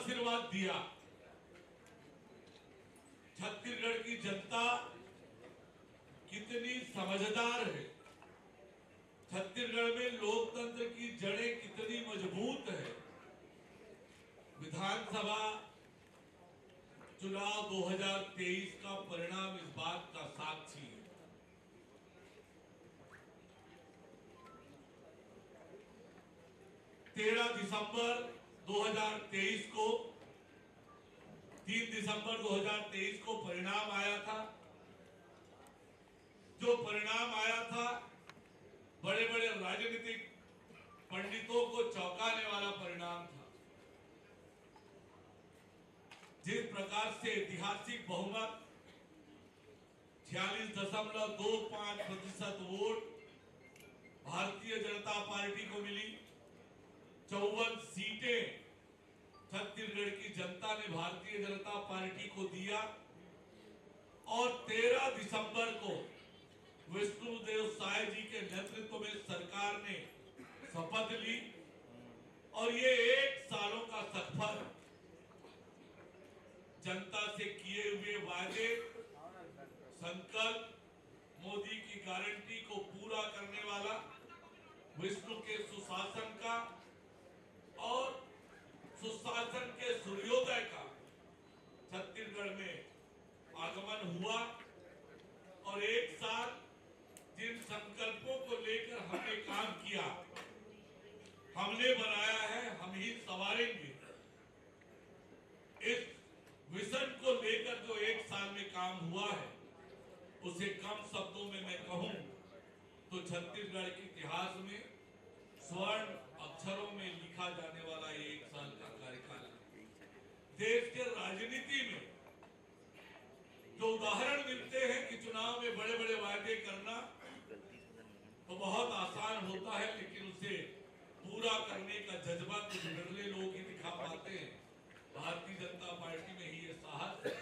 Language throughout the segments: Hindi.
आशीर्वाद दिया। छत्तीसगढ़ की जनता कितनी समझदार है, छत्तीसगढ़ में लोकतंत्र की जड़ें कितनी मजबूत है। विधानसभा चुनाव 2023 का परिणाम इस बात का साक्षी है। 13 दिसंबर 2023 को 3 दिसंबर 2023 को परिणाम आया था। जो परिणाम आया था बड़े बड़े राजनीतिक पंडितों को चौंकाने वाला परिणाम था। जिस प्रकार से ऐतिहासिक बहुमत 46.25% वोट भारतीय जनता पार्टी को मिली, 54 सीटें छत्तीसगढ़ की जनता ने भारतीय जनता पार्टी को दिया और 13 दिसंबर को विष्णुदेव साय जी के नेतृत्व में सरकार ने शपथ ली और ये 1 सालों का सफर जनता से किए हुए वादे, संकल्प, मोदी की गारंटी को पूरा करने वाला, विष्णु के सुशासन का और सुशासन के सूर्योदय का छत्तीसगढ़ में आगमन हुआ। और 1 साल जिन संकल्पों को लेकर हमने काम किया, हमने बनाया है, हम ही संवारेंगे। इस विजन को लेकर जो 1 साल में काम हुआ है, उसे कम शब्दों में मैं कहूं तो छत्तीसगढ़ के इतिहास में स्वर्ण अक्षरों में लिखा जाने वाला ये 1 साल का कार्यकाल है। देश के राजनीति में जो उदाहरण मिलते हैं कि चुनाव में बड़े बड़े वादे करना तो बहुत आसान होता है, लेकिन उसे पूरा करने का जज्बा कुछ बिरले लोग ही दिखा पाते हैं। भारतीय जनता पार्टी में ही ये साहस है,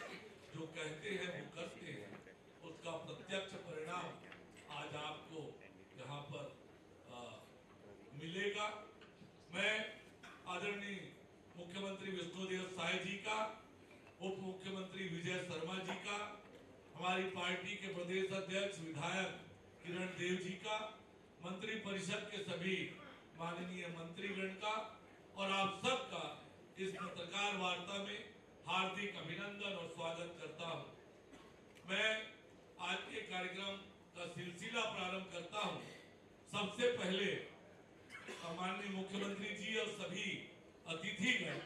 जो कहते हैं वो करते हैं, उसका प्रत्यक्ष परिणाम आज आपको यहाँ पर मिलेगा। मैं आदरणीय मुख्यमंत्री विष्णुदेव साय जी का, उप मुख्यमंत्री विजय शर्मा जी का, हमारी पार्टी के प्रदेश अध्यक्ष विधायक किरण देव जी का, मंत्री परिषद के सभी माननीय मंत्रीगण का और आप सबका इस पत्रकार वार्ता में हार्दिक अभिनंदन और स्वागत करता हूं। मैं आज के कार्यक्रम का सिलसिला प्रारंभ करता हूं। सबसे पहले माननीय मुख्यमंत्री जी और सभी अतिथिगण,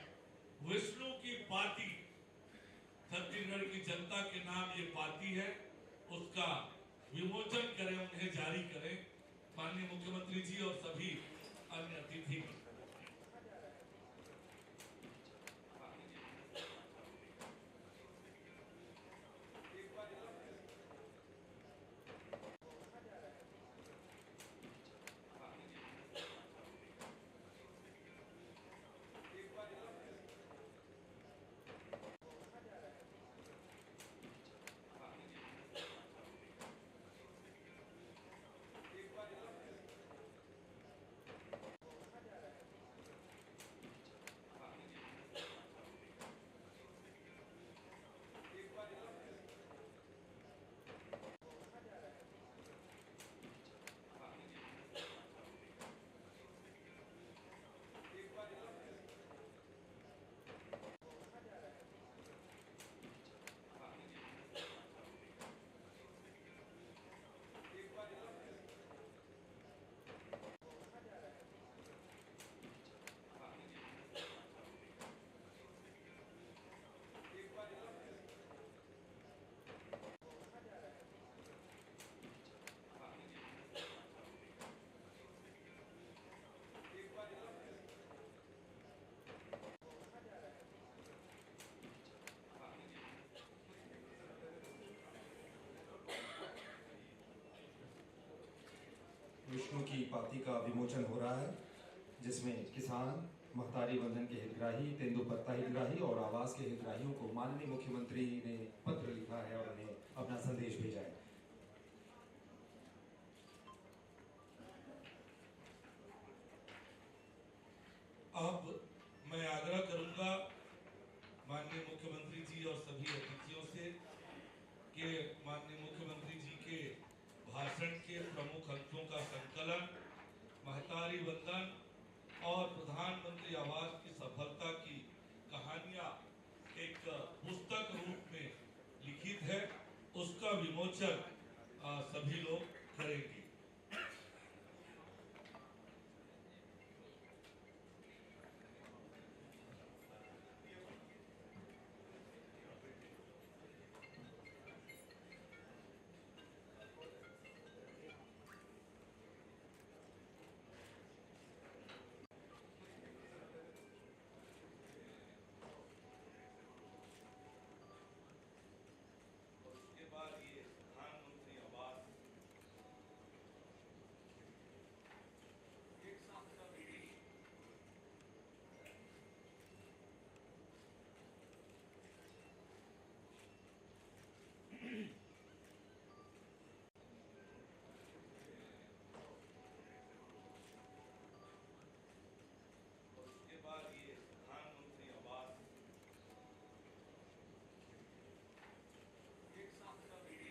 विष्णु की पाती, छत्तीसगढ़ की जनता के नाम ये पाती है, उसका विमोचन करें, उन्हें जारी करें। माननीय मुख्यमंत्री जी और सभी अन्य अतिथि। विष्णु की पाती का विमोचन हो रहा है, जिसमें किसान, महतारी बंधन के हितग्राही, तेंदुपत्ता हितग्राही और आवास के हितग्राहियों को माननीय मुख्यमंत्री ने पत्र लिखा है और उन्हें अपना संदेश भेजा है। अब मैं आग्रह करूंगा सभी अतिथियों से कि माननीय मुख्यमंत्री जी के भाषण के प्रमुख अंशों का संकलन, महतारी वंदन और प्रधानमंत्री आवास की सफलता की कहानियां एक पुस्तक रूप में लिखित है, उसका विमोचन सभी लोग करेंगे। उसके बाद ये प्रधानमंत्री आवास एक साथ सभी उसके बाद ये प्रधानमंत्री आवास एक साथ सभी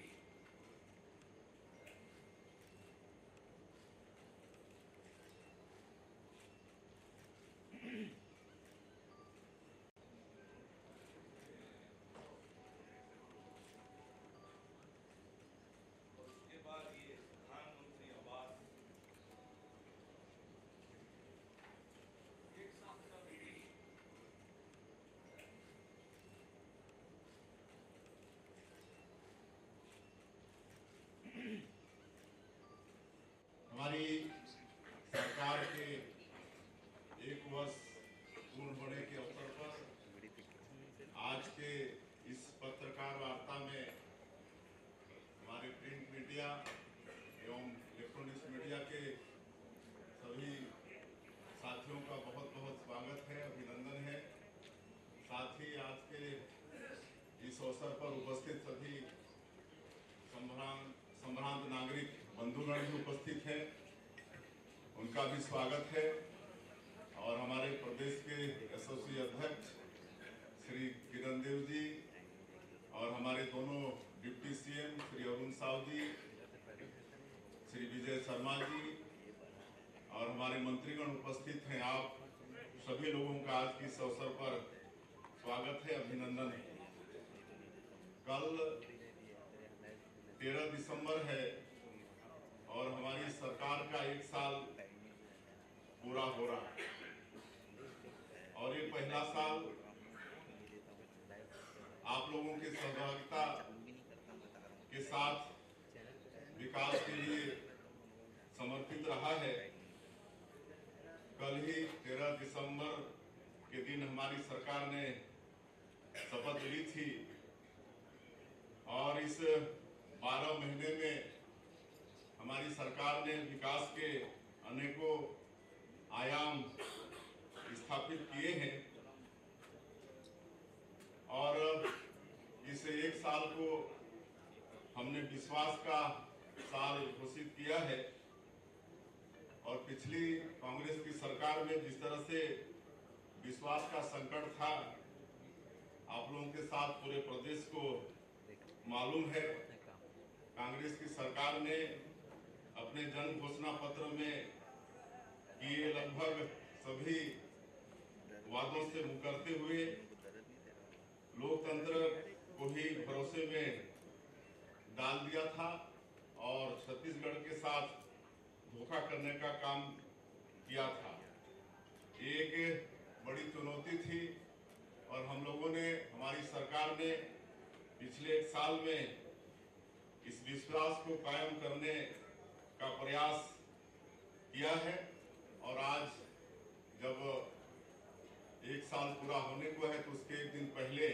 उसके बाद ये प्रधानमंत्री आवास एक साथ सभी हमारी सरकार के एक वर्ष पूर्ण होने के अवसर पर आज के इस पत्रकार वार्ता में हमारे प्रिंट मीडिया एवं इलेक्ट्रॉनिक्स मीडिया के सभी साथियों का बहुत बहुत स्वागत है, अभिनंदन है। साथ ही आज के इस अवसर पर उपस्थित सभी संभ्रांत नागरिक बंधुगण भी उपस्थित हैं, उनका भी स्वागत है। और हमारे प्रदेश के एसओसी अध्यक्ष श्री किरण देव जी और हमारे दोनों डिप्टी सीएम श्री अरुण साव जी, श्री विजय शर्मा जी और हमारे मंत्रीगण उपस्थित हैं। आप सभी लोगों का आज के इस अवसर पर स्वागत है, अभिनंदन है। कल 13 दिसंबर है और हमारी सरकार का 1 साल पूरा हो रहा है और ये पहला साल आप लोगों की सहभागिता के साथ विकास के लिए समर्पित रहा है। कल ही 13 दिसंबर के दिन हमारी सरकार ने शपथ ली थी और इस 12 महीने में हमारी सरकार ने विकास के अनेकों आयाम स्थापित किए हैं और इस 1 साल को हमने विश्वास का साल घोषित किया है। और पिछली कांग्रेस की सरकार में जिस तरह से विश्वास का संकट था, आप लोगों के साथ पूरे प्रदेश को मालूम है। कांग्रेस की सरकार ने अपने जन घोषणा पत्र में किए लगभग सभी वादों से मुकरते हुए लोकतंत्र को ही भरोसे में डाल दिया था और छत्तीसगढ़ के साथ धोखा करने का काम किया था। एक बड़ी चुनौती थी और हम लोगों ने, हमारी सरकार ने पिछले 1 साल में इस विश्वास को कायम करने का प्रयास किया है। और आज जब 1 साल पूरा होने को है तो उसके 1 दिन पहले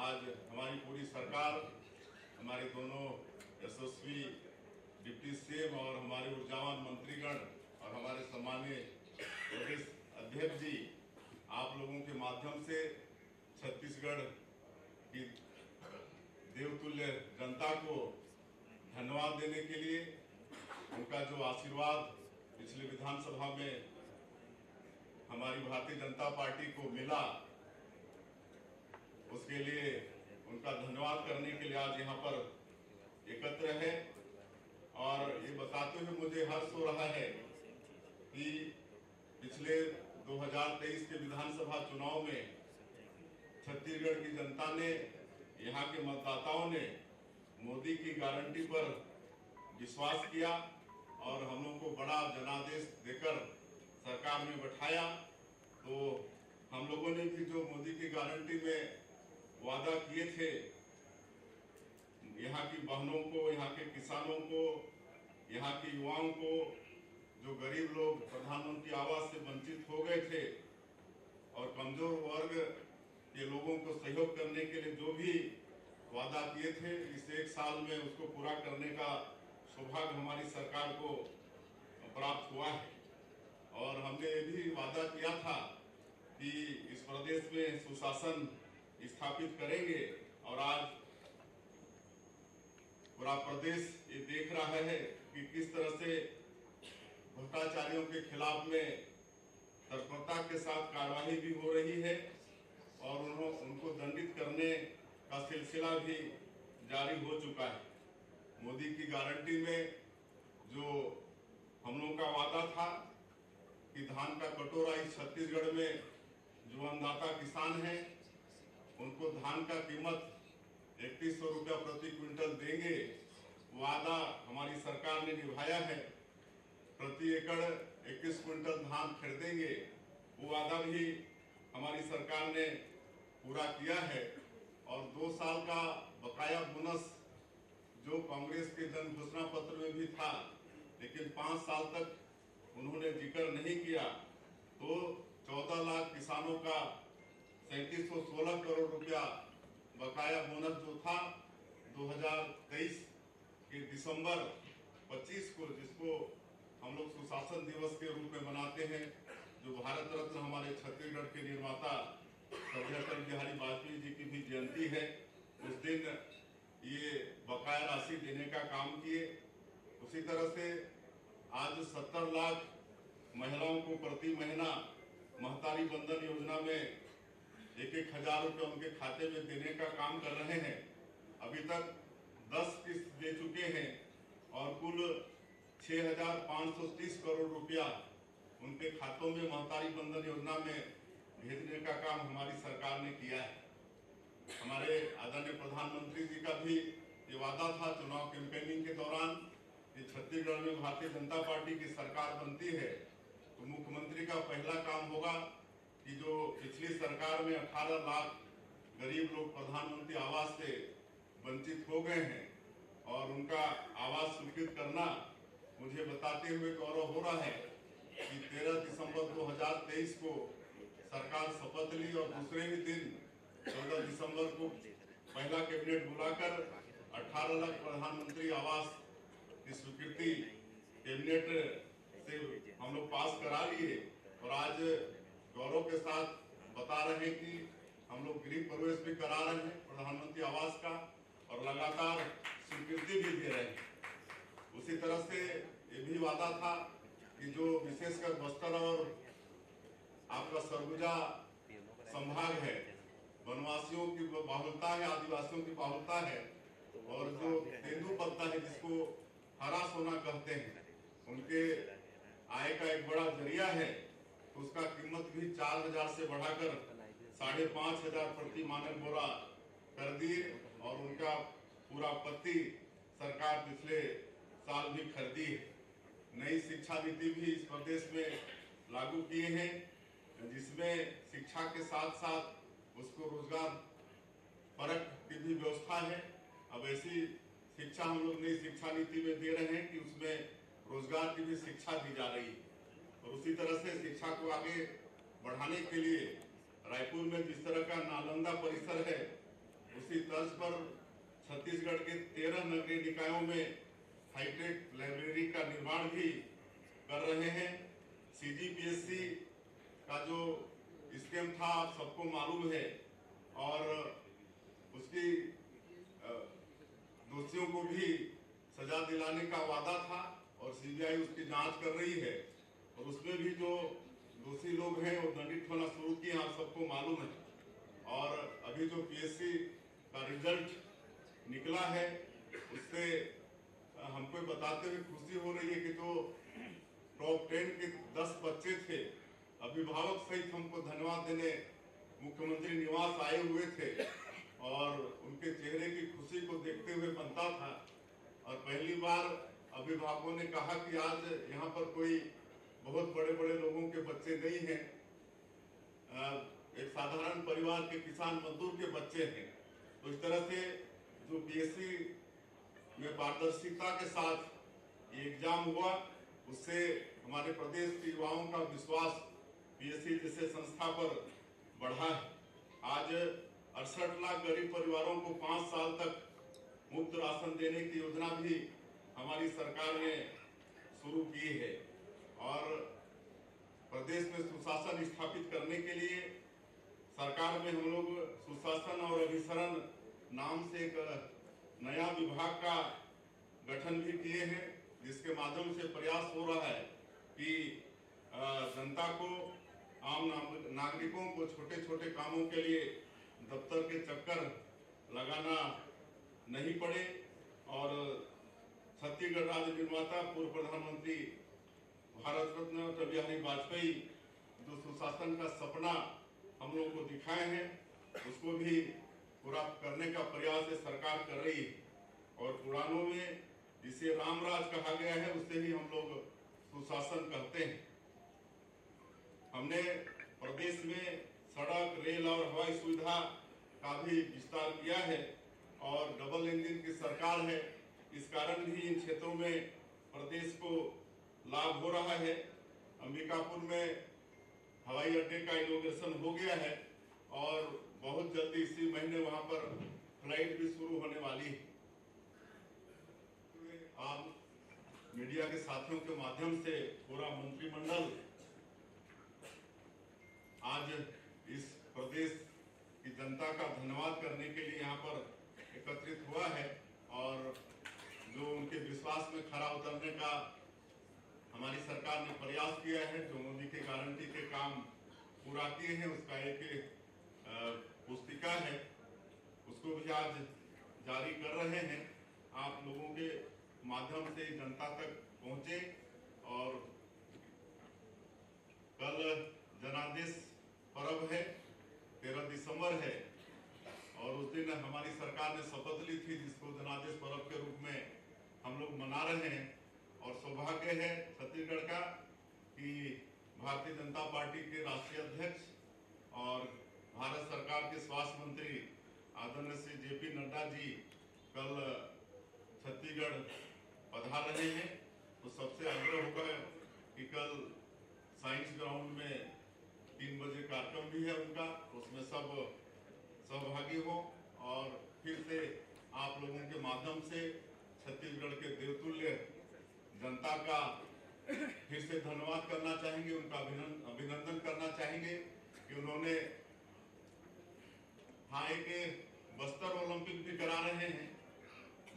आज हमारी पूरी सरकार, हमारे दोनों यशस्वी डिप्टी सीएम और हमारे ऊर्जावान मंत्रीगण और हमारे सम्मानीय प्रदेश अध्यक्ष जी, आप लोगों के माध्यम से छत्तीसगढ़ की देवतुल्य जनता को धन्यवाद देने के लिए, उनका जो आशीर्वाद पिछले विधानसभा में हमारी भारतीय जनता पार्टी को मिला, उसके लिए उनका धन्यवाद करने के लिए आज यहाँ पर एकत्र है। और ये बताते हुए मुझे हर्ष हो रहा है कि पिछले 2023 के विधानसभा चुनाव में छत्तीसगढ़ की जनता ने, यहाँ के मतदाताओं ने मोदी की गारंटी पर विश्वास किया और हम लोग को बड़ा जनादेश देकर सरकार में बैठाया। तो हम लोगों ने भी जो मोदी की गारंटी में वादा किए थे, यहाँ की बहनों को, यहाँ के किसानों को, यहाँ के युवाओं को, जो गरीब लोग प्रधानमंत्री आवास से वंचित हो गए थे और कमजोर वर्ग के लोगों को सहयोग करने के लिए जो भी वादा किए थे, इस एक साल में उसको पूरा करने का सौभाग्य हमारी सरकार को प्राप्त हुआ है। और हमने ये भी वादा किया था कि इस प्रदेश में सुशासन स्थापित करेंगे और आज पूरा प्रदेश ये देख रहा है कि किस तरह से भ्रष्टाचारियों के खिलाफ में तत्परता के साथ कार्रवाई भी हो रही है और उनको दंडित करने का सिलसिला भी जारी हो चुका है। मोदी की गारंटी में जो हम लोगों का वादा था कि धान का कटोरा इस छत्तीसगढ़ में जो अन्नदाता किसान हैं उनको धान का कीमत 3100 रुपया प्रति क्विंटल देंगे, वादा हमारी सरकार ने निभाया है। प्रति एकड़ 21 क्विंटल धान खरीदेंगे, वो वादा भी हमारी सरकार ने पूरा किया है। और 2 साल का बकाया बोनस जो कांग्रेस के जन घोषणा पत्र में भी था, लेकिन 5 साल तक उन्होंने जिक्र नहीं किया, तो 14 लाख किसानों का 3716 करोड़ रुपया बकाया बोनस जो था 2023 के दिसंबर 25 को, जिसको हम लोग सुशासन दिवस के रूप में मनाते हैं, जो भारत रत्न हमारे छत्तीसगढ़ के निर्माता स्वर्गीय अटल बिहारी वाजपेयी जी की भी जयंती है, उस दिन ये बकाया राशि देने का काम किए। उसी तरह से आज 70 लाख महिलाओं को प्रति महीना महतारी बंधन योजना में 1,000 रुपये उनके खाते में देने का काम कर रहे हैं। अभी तक 10 किस्त दे चुके हैं और कुल 6,530 करोड़ रुपया उनके खातों में महतारी बंधन योजना में भेजने का काम हमारी सरकार ने किया है। हमारे आदरणीय प्रधानमंत्री जी का भी ये वादा था चुनाव कैंपेनिंग के दौरान कि छत्तीसगढ़ में भारतीय जनता पार्टी की सरकार बनती है तो मुख्यमंत्री का पहला काम होगा कि जो पिछली सरकार में 18 लाख गरीब लोग प्रधानमंत्री आवास से वंचित हो गए हैं और उनका आवास स्वीकृत करना, मुझे बताते हुए गौरव हो रहा है कि 13 दिसंबर 2023 को सरकार शपथ ली और दूसरे ही दिन 14 दिसंबर को पहला कैबिनेट बुलाकर 18 लाख प्रधानमंत्री आवास की स्वीकृति कैबिनेट से हम लोग पास करा लिए और आज गौरव के साथ बता रहे हैं कि हम लोग गृह प्रवेश भी करा रहे हैं प्रधानमंत्री आवास का और लगातार स्वीकृति भी दे रहे हैं। उसी तरह से ये भी वादा था कि जो विशेषकर बस्तर और आपका सरगुजा संभाग है, वनवासियों की बाहुलता है, आदिवासियों की बाहुलता है और जो तेंदुपत्ता है जिसको हरा सोना कहते हैं, उनके आय का एक बड़ा जरिया है, तो उसका कीमत भी 4,000 से बढ़ाकर 5,500 प्रति मानक बोरा कर दिए और उनका पूरा पत्ती सरकार पिछले साल भी खरीदी है। नई शिक्षा नीति भी इस प्रदेश में लागू किए हैं, जिसमें शिक्षा के साथ साथ उसको रोजगार परक की भी व्यवस्था है। अब ऐसी शिक्षा हम लोग नई शिक्षा नीति में दे रहे हैं कि उसमें रोजगार की भी शिक्षा दी जा रही है। और उसी तरह से शिक्षा को आगे बढ़ाने के लिए रायपुर में जिस तरह का नालंदा परिसर है, उसी तर्ज पर छत्तीसगढ़ के 13 नगरीय निकायों में हाईटेक लाइब्रेरी का निर्माण भी कर रहे हैं। CGPSC का जो स्कीम था आप सबको मालूम है और उसकी दोषियों को भी सजा दिलाने का वादा था और CBI उसकी जांच कर रही है और उसमें भी जो दोषी लोग हैं वो दंडित होना शुरू किए, आप सबको मालूम है। और अभी जो PSC का रिजल्ट निकला है, उससे हमको बताते हुए खुशी हो रही है कि जो टॉप 10 के 10 बच्चे थे, अभिभावक सहित हमको धन्यवाद देने मुख्यमंत्री निवास आए हुए थे और उनके चेहरे की खुशी को देखते हुए बनता था। और पहली बार अभिभावकों ने कहा कि आज यहाँ पर कोई बहुत बड़े बड़े लोगों के बच्चे नहीं हैं, एक साधारण परिवार के किसान मजदूर के बच्चे हैं। तो इस तरह से जो पीएससी में पारदर्शिता के साथ ये एग्जाम हुआ, उससे हमारे प्रदेश के युवाओं का विश्वास पीएससी जैसे संस्था पर बढ़ा है। आज 68 लाख गरीब परिवारों को 5 साल तक मुफ्त राशन देने की योजना भी हमारी सरकार ने शुरू की है। और प्रदेश में सुशासन स्थापित करने के लिए सरकार में हम लोग सुशासन और अभिसरण नाम से एक नया विभाग का गठन भी किए हैं, जिसके माध्यम से प्रयास हो रहा है कि जनता को, आम नागरिकों को छोटे छोटे कामों के लिए दफ्तर के चक्कर लगाना नहीं पड़े। और छत्तीसगढ़ राज्य निर्माता पूर्व प्रधानमंत्री भारत रत्न अटल बिहारी वाजपेयी जो सुशासन का सपना हम लोगों को दिखाए हैं, उसको भी पूरा करने का प्रयास सरकार कर रही है। और पुराणों में जिसे रामराज कहा गया है, उससे ही हम लोग सुशासन कहते हैं। हमने प्रदेश में सड़क, रेल और हवाई सुविधा का भी विस्तार किया है और डबल इंजन की सरकार है, इस कारण भी इन क्षेत्रों में प्रदेश को लाभ हो रहा है। अंबिकापुर में हवाई अड्डे का इनॉग्रेशन हो गया है और बहुत जल्दी इसी महीने वहां पर फ्लाइट भी शुरू होने वाली है। आप मीडिया के साथियों के माध्यम से पूरा मंत्रिमंडल आज इस प्रदेश की जनता का धन्यवाद करने के लिए यहाँ पर एकत्रित हुआ है और जो उनके विश्वास में खरा उतरने का हमारी सरकार ने प्रयास किया है, जो मोदी की गारंटी के काम पूरा किए हैं, उसका एक पुस्तिका है, उसको भी आज जारी कर रहे हैं। आप लोगों के माध्यम से जनता तक पहुंचे। और कल जनादेश पर्व है, 13 दिसंबर है और उस दिन हमारी सरकार ने शपथ ली थी, जिसको जनादेश पर्व के रूप में हम लोग मना रहे हैं। और सौभाग्य है छत्तीसगढ़ का कि भारतीय जनता पार्टी के राष्ट्रीय अध्यक्ष और भारत सरकार के स्वास्थ्य मंत्री आदरणीय श्री जेपी नड्डा जी कल छत्तीसगढ़ पधार रहे हैं। तो सबसे आग्रह होगा कि कल साइंस ग्राउंड में 3 बजे कार्यक्रम भी है उनका, उसमें सब सहभागी हो और फिर से आप लोगों के माध्यम से छत्तीसगढ़ के देवतुल्य जनता का फिर से धन्यवाद करना चाहेंगे, उनका अभिनंदन करना चाहेंगे कि उन्होंने एक बस्तर ओलंपिक भी करा रहे हैं।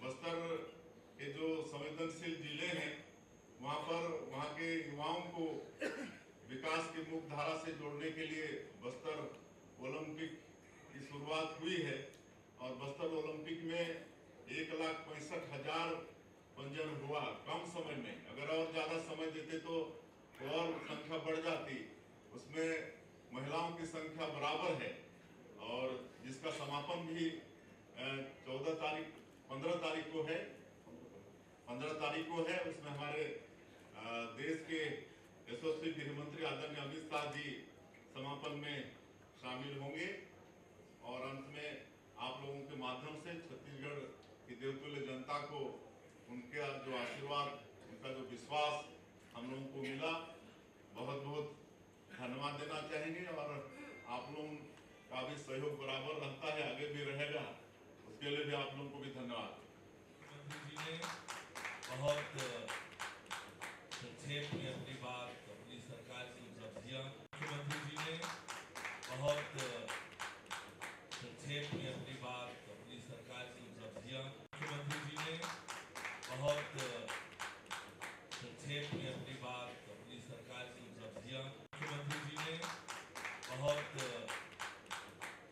बस्तर के जो संवेदनशील जिले हैं, वहाँ पर वहाँ के युवाओं को विकास की मुख्य धारा से जोड़ने के लिए बस्तर ओलंपिक की शुरुआत हुई है। और बस्तर ओलंपिक में 1,65,000 पंजीयन हुआ कम समय में। अगर और ज्यादा समय देते तो और संख्या बढ़ जाती। उसमें महिलाओं की संख्या बराबर है और जिसका समापन भी 15 तारीख को है। 15 तारीख को है। उसमें हमारे देश के यशस्वी गृह मंत्री आदरणीय अमित शाह जी समापन में शामिल होंगे। और अंत में आप लोगों के माध्यम से छत्तीसगढ़ की देवतुल्य जनता को उनका जो आशीर्वाद, उनका जो विश्वास हम लोगों को मिला, बहुत बहुत धन्यवाद देना चाहेंगे। और आप लोगों का भी सहयोग बराबर रहता है, आगे भी रहेगा, उसके लिए भी आप लोगों को भी धन्यवाद। मुख्यमंत्री जी ने बहुत संक्षेप में अपनी बात, अपनी सरकार की उपलब्धियां, मुख्यमंत्री जी ने बहुत संक्षेप में अपनी बात, अपनी सरकार की उपलब्धियां, मुख्यमंत्री जी ने बहुत संक्षेप में अपनी बात, अपनी सरकार की उपलब्धियां, मुख्यमंत्री जी ने बहुत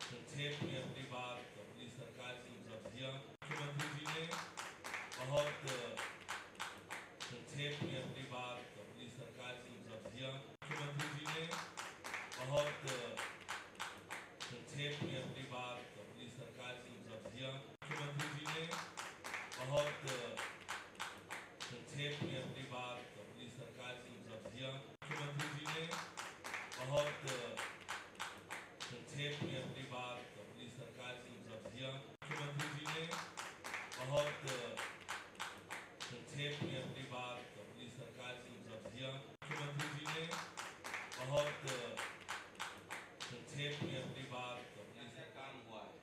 संक्षेप में अपनी बात, अपनी सरकार की बहुत संक्षेप में अपनी बात अपनी सरकार की उपलब्धियां मुख्यमंत्री जी ने बहुत संक्षेप में अपनी बात अपनी सरकार की उपलब्धियां मुख्यमंत्री जी ने बहुत संक्षेप में अपनी बात अपनी सरकार की उपलब्धियां मुख्यमंत्री जी ने बहुत संक्षेप में अपनी बात अपनी सरकार की उपलब्धियां मुख्यमंत्री जी ने बहुत संक्षेप में अपनी बात अपनी सरकार हुआ है।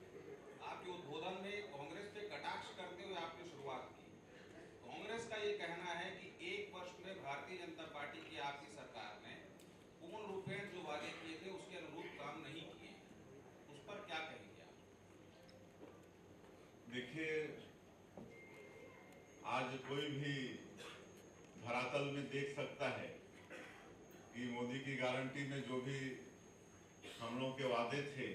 आपके उद्बोधन में कांग्रेस पे कटाक्ष करते हुए आपने शुरुआत की। कांग्रेस का ये कहना है कि एक वर्ष में भारतीय जनता पार्टी की आपकी सरकार ने पूर्ण रूपेण जो वादे किए थे उसके अनुरूप काम नहीं किए, उस पर क्या कहेंगे आप? देखिए, आज कोई भी धरातल में देख सकता है कि मोदी की गारंटी में जो भी हम लोग के वादे थे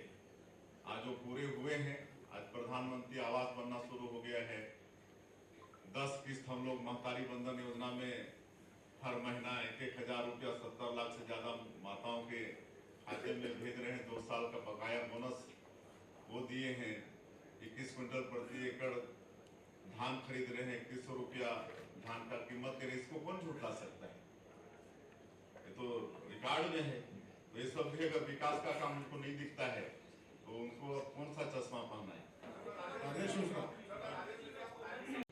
आज वो पूरे हुए हैं। आज प्रधानमंत्री आवास बनना शुरू हो गया है। 10 किस्त हम लोग महतारी बंधन योजना में हर महीना 1,000 रुपया 70 लाख से ज्यादा माताओं के खाते में भेज रहे हैं। 2 साल का बकाया बोनस वो दिए हैं। 21 क्विंटल प्रति एकड़ धान खरीद रहे हैं। 2100 रुपया धान का कीमत दे रहे। इसको कौन झुठला सकता है? ये तो रिकॉर्ड में है। तो ये सब भी अगर विकास का काम उनको नहीं दिखता है तो उनको कौन सा चश्मा पहनना है?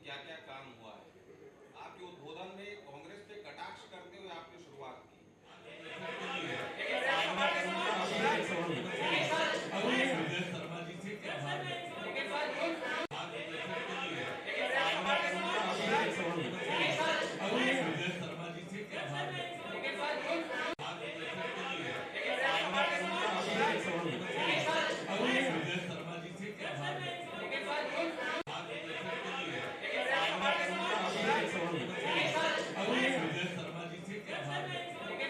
क्या क्या काम हुआ है? आपके उद्बोधन में कांग्रेस पे कटाक्ष करते हुए आपने शुरुआत की। शर्मा जी से क्या बात है? शर्मा जी से क्या बात है? शर्मा जी से क्या बात है? शर्मा जी से क्या बात है? शर्मा जी से क्या बात है? शर्मा जी से क्या बात है? शर्मा जी से क्या बात है? शर्मा जी से क्या बात है? शर्मा जी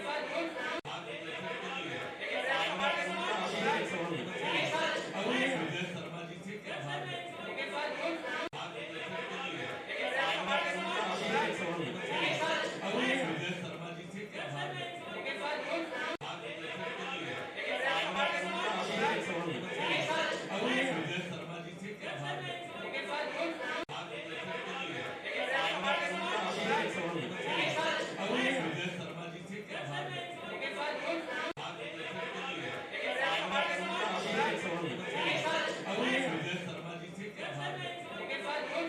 से क्या बात है?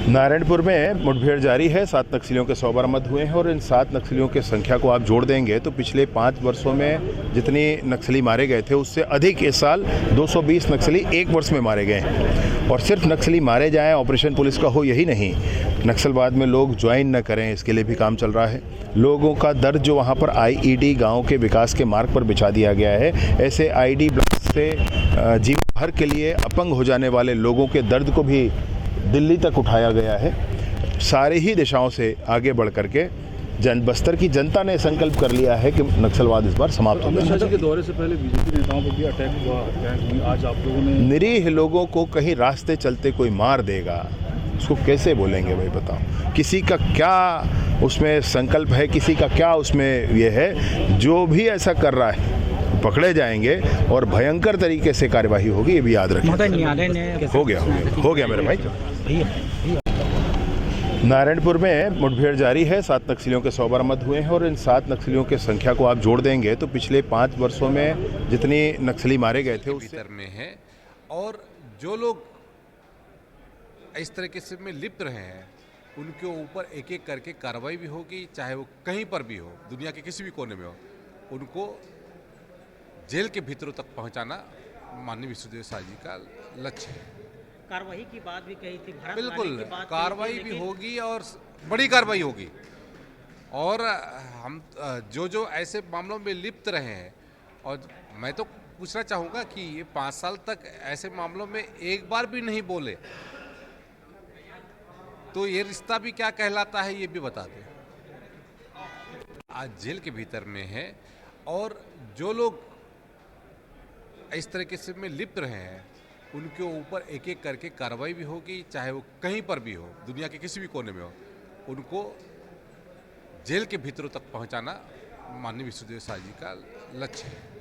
नारायणपुर में मुठभेड़ जारी है। 7 नक्सलियों के 100 बरामद हुए हैं और इन 7 नक्सलियों की संख्या को आप जोड़ देंगे तो पिछले 5 वर्षों में जितने नक्सली मारे गए थे उससे अधिक इस साल 220 नक्सली एक वर्ष में मारे गए हैं। और सिर्फ नक्सली मारे जाएं, ऑपरेशन पुलिस का हो, यही नहीं, नक्सलवाद में लोग ज्वाइन न करें, इसके लिए भी काम चल रहा है। लोगों का दर्द जो वहाँ पर IED गाँव के विकास के मार्ग पर बिछा दिया गया है, ऐसे IED ब्लॉक से जीवन भर के लिए अपंग हो जाने वाले लोगों के दर्द को भी दिल्ली तक उठाया गया है। सारे ही दिशाओं से आगे बढ़ करके बस्तर की जनता ने संकल्प कर लिया है कि नक्सलवाद इस बार समाप्त होगा। अमित शाह के दौरे से पहले बीजेपी नेताओं पर भी अटैक हुआ, आज आप लोगों ने निरीह लोगों को कहीं रास्ते चलते कोई मार देगा, उसको कैसे बोलेंगे भाई बताओ? किसी का क्या उसमें संकल्प है, किसी का क्या उसमें ये है? जो भी ऐसा कर रहा है पकड़े जाएंगे और भयंकर तरीके से कार्यवाही होगी, ये भी याद रखें। हो गया मेरे भाई। नारायणपुर में मुठभेड़ जारी है। 7 नक्सलियों के 100 बरामद हुए हैं और इन 7 नक्सलियों की संख्या को आप जोड़ देंगे तो पिछले 5 वर्षों में जितने नक्सली मारे गए थे उससे भीतर में है। और जो लोग इस तरीके से में लिप्त रहे हैं उनके ऊपर एक एक करके कार्रवाई भी होगी, चाहे वो कहीं पर भी हो, दुनिया के किसी भी कोने में हो। उनको जेल के भीतरों तक पहुंचाना माननीय विश्वदेव साय जी का लक्ष्य है। कार्रवाई की बात भी कही थी, बिल्कुल कार्रवाई भी होगी और बड़ी कार्रवाई होगी। और हम जो ऐसे मामलों में लिप्त रहे हैं, और मैं तो पूछना चाहूँगा कि ये 5 साल तक ऐसे मामलों में एक बार भी नहीं बोले तो ये रिश्ता भी क्या कहलाता है, ये भी बता दें। आज जेल के भीतर में है और जो लोग इस तरीके से में लिप्त रहे हैं उनके ऊपर एक एक करके कार्रवाई भी होगी, चाहे वो कहीं पर भी हो, दुनिया के किसी भी कोने में हो। उनको जेल के भीतरों तक पहुंचाना माननीय विष्णुदेव साय जी का लक्ष्य है।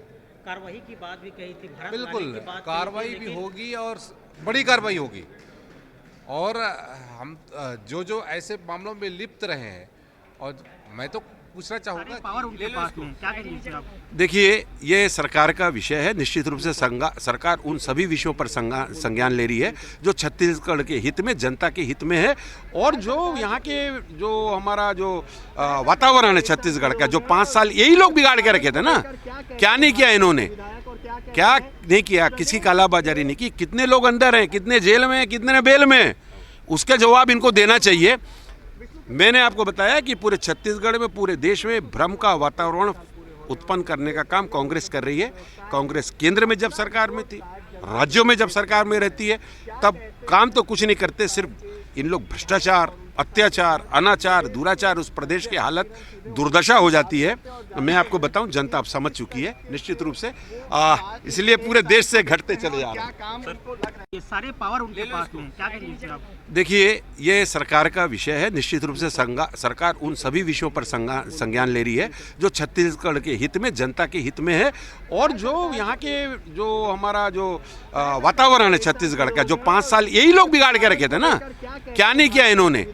कार्रवाई की बात भी कही थी, भारत बिल्कुल, लाने की बात कही थी, कार्रवाई भी लेकिन होगी और बड़ी कार्रवाई होगी। और हम जो ऐसे मामलों में लिप्त रहे हैं, और मैं तो पूछना चाहूँगा पावर उनके पास में, क्या कहेंगे इसमें आप? देखिए, ये सरकार का विषय है। निश्चित रूप से सरकार उन सभी विषयों पर संज्ञान ले रही है जो छत्तीसगढ़ के हित में, जनता के हित में है। और जो यहाँ के जो हमारा जो वातावरण है छत्तीसगढ़ का, जो 5 साल यही लोग बिगाड़ के रखे थे ना, क्या नहीं किया इन्होंने, क्या नहीं किया, किसी कालाबाजारी नहीं की। कितने लोग अंदर हैं, कितने जेल में हैं, कितने बेल में हैं, उसका जवाब इनको देना चाहिए। मैंने आपको बताया कि पूरे छत्तीसगढ़ में, पूरे देश में भ्रम का वातावरण उत्पन्न करने का काम कांग्रेस कर रही है। कांग्रेस केंद्र में जब सरकार में थी, राज्यों में जब सरकार में रहती है, तब काम तो कुछ नहीं करते। सिर्फ इन लोग भ्रष्टाचार, अत्याचार, अनाचार, दुराचार, उस प्रदेश की हालत दुर्दशा हो जाती है। मैं आपको बताऊं, जनता अब समझ चुकी है निश्चित रूप से, इसलिए पूरे देश से घटते चले जा रहे हैं। ये सारे पावर उनके पास में, क्या कहेंगे इसमें आप? देखिए, ये सरकार का विषय है। निश्चित रूप से सरकार उन सभी विषयों पर संज्ञान ले रही है जो छत्तीसगढ़ के हित में, जनता के हित में है। और जो यहाँ के जो हमारा जो वातावरण है छत्तीसगढ़ का, जो 5 साल यही लोग बिगाड़ के रखे थे ना, क्या नहीं किया इन्होंने,